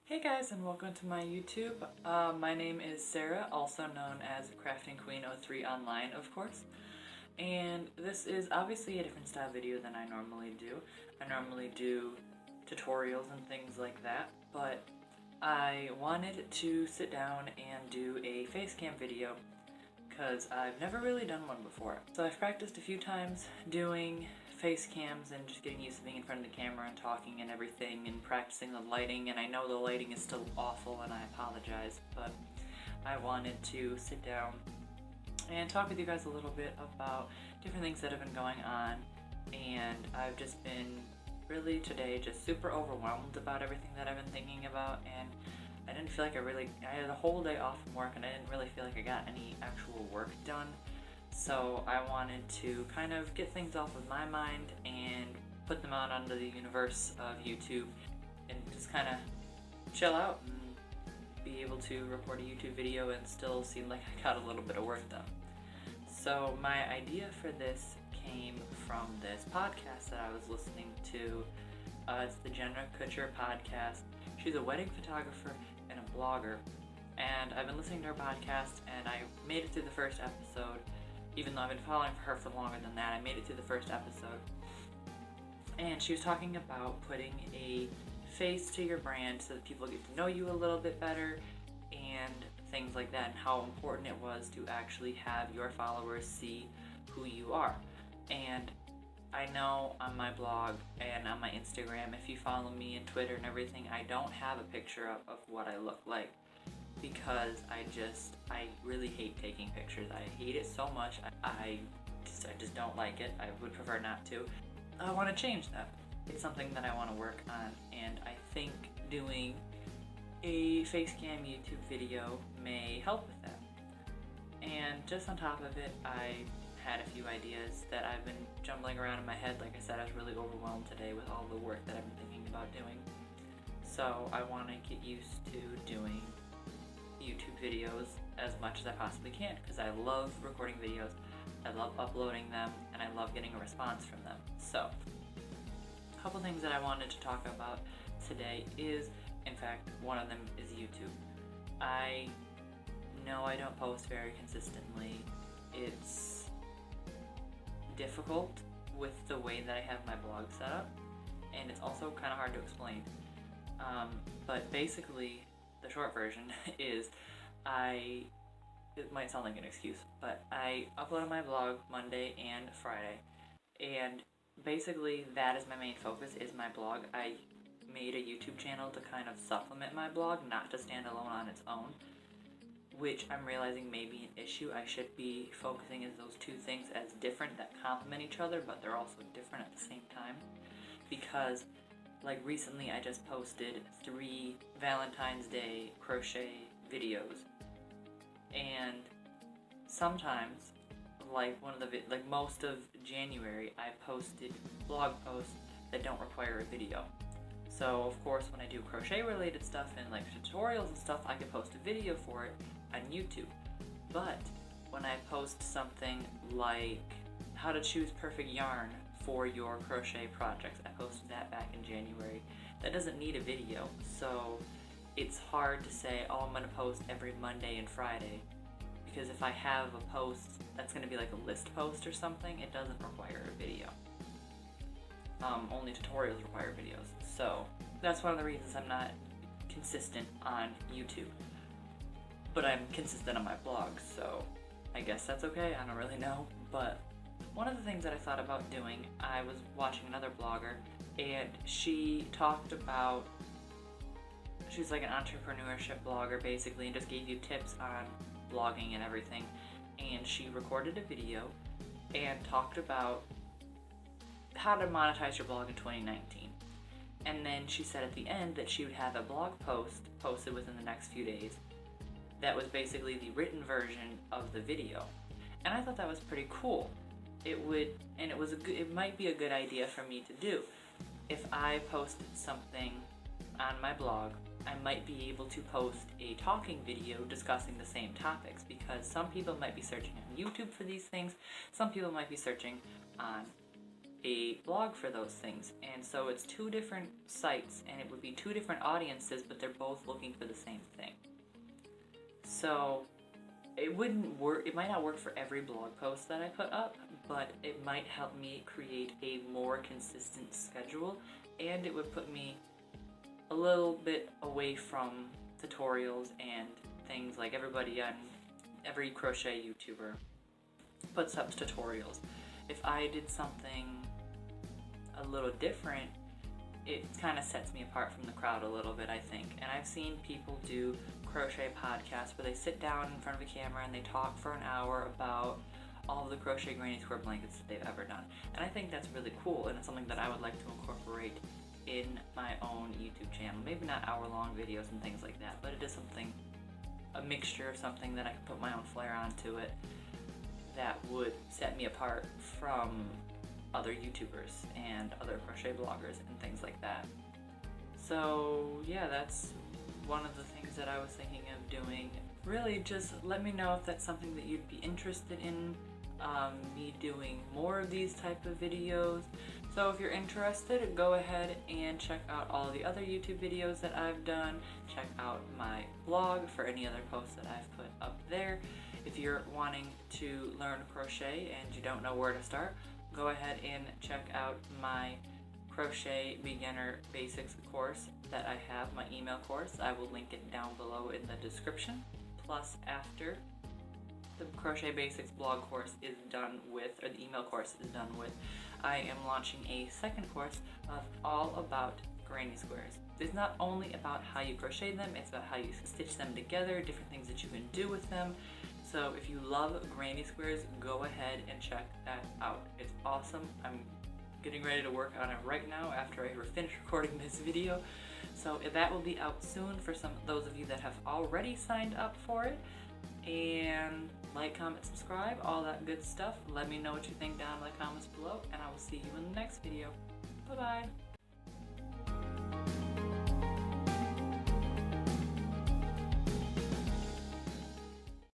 Hey guys, and welcome to my YouTube. My name is Sarah, also known as Crafting Queen 03 online, of course. And this is obviously a different style video than I normally do. I normally do tutorials and things like that, but I wanted to sit down and do a facecam video because I've never really done one before. So I've practiced a few times doing face cams and just getting used to being in front of the camera and talking and everything and practicing the lighting, and I know the lighting is still awful and I apologize, but I wanted to sit down and talk with you guys a little bit about different things that have been going on, and I've just been really today just super overwhelmed about everything that I've been thinking about, and I didn't feel like I had a whole day off from work and I didn't really feel like I got any actual work done. So I wanted to kind of get things off of my mind and put them out onto the universe of YouTube and just kind of chill out and be able to record a YouTube video and still seem like I got a little bit of work done. So my idea for this came from this podcast that I was listening to. It's the Jenna Kutcher podcast. She's a wedding photographer and a blogger, and I've been listening to her podcast and I made it through the first episode. Even though I've been following her for longer than that, I made it through the first episode. And she was talking about putting a face to your brand so that people get to know you a little bit better and things like that, and how important it was to actually have your followers see who you are. And I know on my blog and on my Instagram, if you follow me and Twitter and everything, I don't have a picture of what I look like, because I really hate taking pictures. I hate it so much. I just don't like it. I would prefer not to. I want to change that. It's something that I want to work on, and I think doing a facecam YouTube video may help with that. And just on top of it, I had a few ideas that I've been jumbling around in my head. Like I said, I was really overwhelmed today with all the work that I've been thinking about doing. So I want to get used to doing YouTube videos as much as I possibly can, because I love recording videos, I love uploading them, and I love getting a response from them. So a couple things that I wanted to talk about today is, in fact, one of them is YouTube. I know I don't post very consistently. It's difficult with the way that I have my blog set up, and it's also kind of hard to explain. But basically, the short version is it might sound like an excuse, but I uploaded my blog Monday and Friday, and basically that is my main focus, is my blog. I made a YouTube channel to kind of supplement my blog, not to stand alone on its own, which I'm realizing may be an issue. I should be focusing as those two things as different that complement each other, but they're also different at the same time, because like recently I just posted 3 Valentine's Day crochet videos, and sometimes, like most of January, I posted blog posts that don't require a video. So of course when I do crochet related stuff and like tutorials and stuff, I can post a video for it on YouTube. But when I post something like how to choose perfect yarn for your crochet projects, I posted that back in January. That doesn't need a video, so it's hard to say, oh, I'm going to post every Monday and Friday, because if I have a post that's going to be like a list post or something, it doesn't require a video. Only tutorials require videos, so that's one of the reasons I'm not consistent on YouTube. But I'm consistent on my blog, so I guess that's okay, I don't really know. But one of the things that I thought about doing, I was watching another blogger, and she talked about, she's like an entrepreneurship blogger basically, and just gave you tips on blogging and everything. And she recorded a video and talked about how to monetize your blog in 2019. And then she said at the end that she would have a blog post posted within the next few days that was basically the written version of the video. And I thought that was pretty cool. It might be a good idea for me to do. If I posted something on my blog, I might be able to post a talking video discussing the same topics, because some people might be searching on YouTube for these things, some people might be searching on a blog for those things. And so it's two different sites, and it would be two different audiences, but they're both looking for the same thing. So it wouldn't work, it might not work for every blog post that I put up, but it might help me create a more consistent schedule, and it would put me a little bit away from tutorials and things like every crochet YouTuber puts up tutorials. If I did something a little different, it kind of sets me apart from the crowd a little bit, I think. And I've seen people do crochet podcasts where they sit down in front of a camera and they talk for an hour about all of the crochet granny square blankets that they've ever done. And I think that's really cool, and it's something that I would like to incorporate in my own YouTube channel. Maybe not hour-long videos and things like that, but it is something, a mixture of something that I can put my own flair onto it that would set me apart from other YouTubers and other crochet bloggers and things like that. So yeah, that's one of the things that I was thinking of doing. Really, just let me know if that's something that you'd be interested in, me doing more of these type of videos. So if you're interested, go ahead and check out all the other YouTube videos that I've done. Check out my blog for any other posts that I've put up there. If you're wanting to learn crochet and you don't know where to start, go ahead and check out my Crochet Beginner Basics course that I have, my email course. I will link it down below in the description. Plus, after the Crochet Basics blog course is done with, or the email course is done with, I am launching a second course of all about granny squares. It's not only about how you crochet them, it's about how you stitch them together, different things that you can do with them. So if you love granny squares, go ahead and check that out. It's awesome. I'm getting ready to work on it right now after I finish recording this video. So that will be out soon for those of you that have already signed up for it. And like, comment, subscribe, all that good stuff. Let me know what you think down in the comments below, and I will see you in the next video. Bye-bye.